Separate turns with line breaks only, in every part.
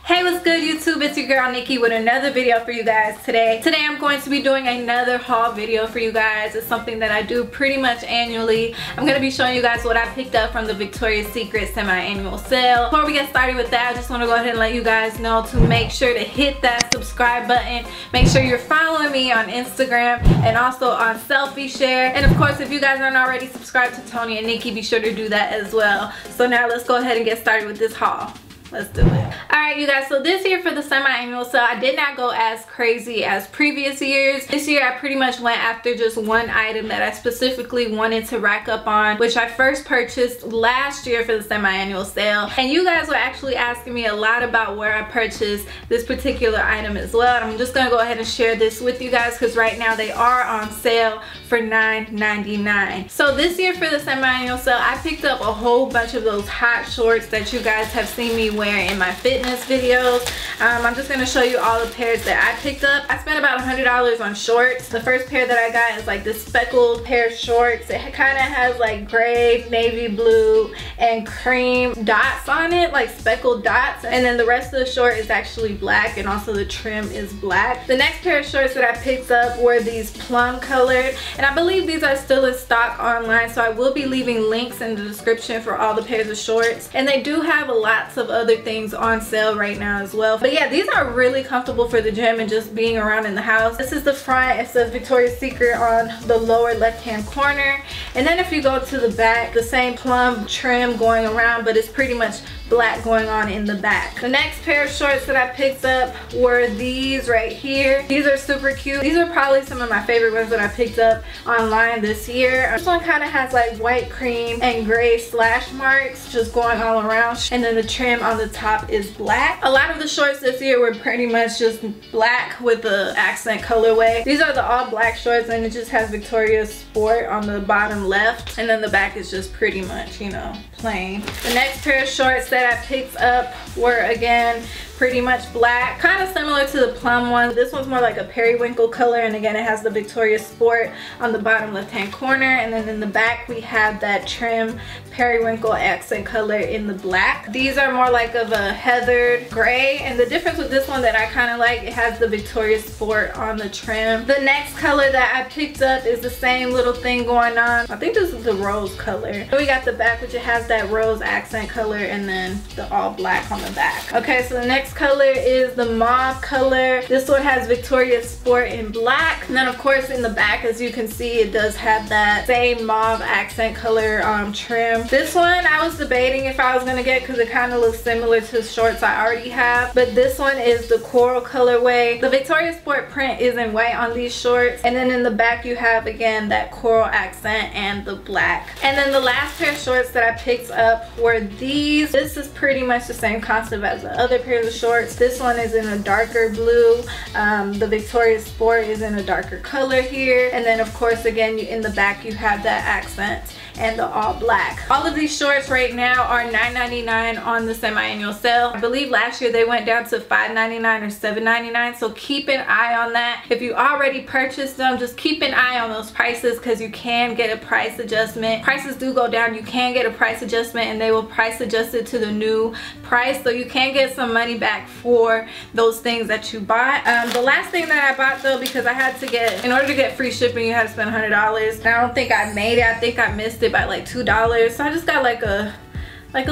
Hey, what's good YouTube? It's your girl Nikki with another video for you guys today. Today I'm going to be doing another haul video for you guys. It's something that I do pretty much annually. I'm going to be showing you guys what I picked up from the Victoria's Secret semi-annual sale. Before we get started with that, I just want to go ahead and let you guys know to make sure to hit that subscribe button. Make sure you're following me on Instagram and also on SelfieShare. And of course, if you guys aren't already subscribed to Tony and Nikki, be sure to do that as well. So now let's go ahead and get started with this haul. Let's do it. Alright you guys, so this year for the semi-annual sale, I did not go as crazy as previous years. This year I pretty much went after just one item that I specifically wanted to rack up on, which I first purchased last year for the semi-annual sale. And you guys were actually asking me a lot about where I purchased this particular item as well. And I'm just gonna go ahead and share this with you guys because right now they are on sale for $9.99. So this year for the semi-annual sale, I picked up a whole bunch of those hot shorts that you guys have seen me wear in my fitness videos. I'm just going to show you all the pairs that I picked up. I spent about $100 on shorts. The first pair that I got is like this speckled pair of shorts. It kind of has like gray, navy blue, and cream dots on it, like speckled dots. And then the rest of the short is actually black, and also the trim is black. The next pair of shorts that I picked up were these plum colored, and I believe these are still in stock online, so I will be leaving links in the description for all the pairs of shorts. And they do have lots of other things on sale right now as well. But yeah, these are really comfortable for the gym and just being around in the house. This is the front. It says Victoria's Secret on the lower left hand corner, and then if you go to the back, the same plum trim going around, but it's pretty much black going on in the back. The next pair of shorts that I picked up were these right here. These are super cute. These are probably some of my favorite ones that I picked up online this year. This one kind of has like white cream and gray slash marks just going all around, and then the trim on the top is black. A lot of the shorts this year were pretty much just black with the accent colorway. These are the all black shorts, and it just has Victoria's Sport on the bottom left, and then the back is just pretty much, you know, plain. The next pair of shorts that I picked up were again pretty much black, kind of similar to the plum one. This one's more like a periwinkle color, and again it has the Victoria's Sport on the bottom left hand corner, and then in the back we have that trim periwinkle accent color in the black. These are more like of a heathered gray, and the difference with this one that I kind of like, it has the Victoria's Sport on the trim. The next color that I picked up is the same little thing going on. I think this is the rose color. So we got the back, which it has that rose accent color, and then the all black on the back. Okay, so the next color is the mauve color. This one has Victoria's Sport in black, and then of course in the back, as you can see, it does have that same mauve accent color trim. This one I was debating if I was gonna get because it kind of looks similar to the shorts I already have, but this one is the coral colorway. The Victoria's Sport print is in white on these shorts, and then in the back you have again that coral accent and the black. And then the last pair of shorts that I picked up were these. This is pretty much the same concept as the other pairs of shorts. This one is in a darker blue. The Victoria's Sport is in a darker color here, and then of course again in the back you have that accent and the all black. All of these shorts right now are $9.99 on the semi-annual sale. I believe last year they went down to $5.99 or $7.99, so keep an eye on that. If you already purchased them, just keep an eye on those prices because you can get a price adjustment. Prices do go down. You can get a price adjustment, and they will price adjust it to the new price, so you can get some money back for those things that you bought. The last thing that I bought though, because I had to get, in order to get free shipping you had to spend $100, and I don't think I made it. I think I missed it by like $2, so I just got like a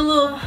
little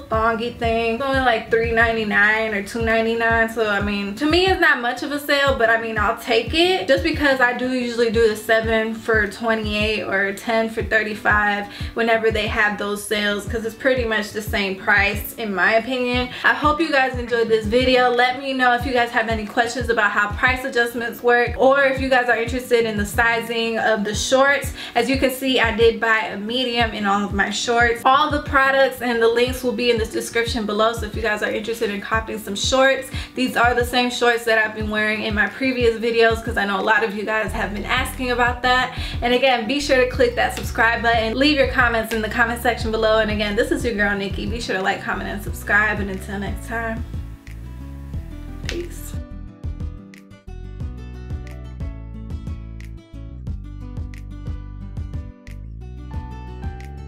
thongy thing. It's only like $3.99 or $2.99, so I mean, to me it's not much of a sale, but I mean, I'll take it just because I do usually do the 7 for $28 or 10 for $35 whenever they have those sales, because it's pretty much the same price in my opinion. I hope you guys enjoyed this video. Let me know if you guys have any questions about how price adjustments work, or if you guys are interested in the sizing of the shorts. As you can see, I did buy a medium in all of my shorts. All the products and the links will be in the description below, so if you guys are interested in copying some shorts, these are the same shorts that I've been wearing in my previous videos, because I know a lot of you guys have been asking about that. And again, be sure to click that subscribe button, leave your comments in the comment section below, and again, this is your girl Nikki. Be sure to like, comment, and subscribe, and until next time.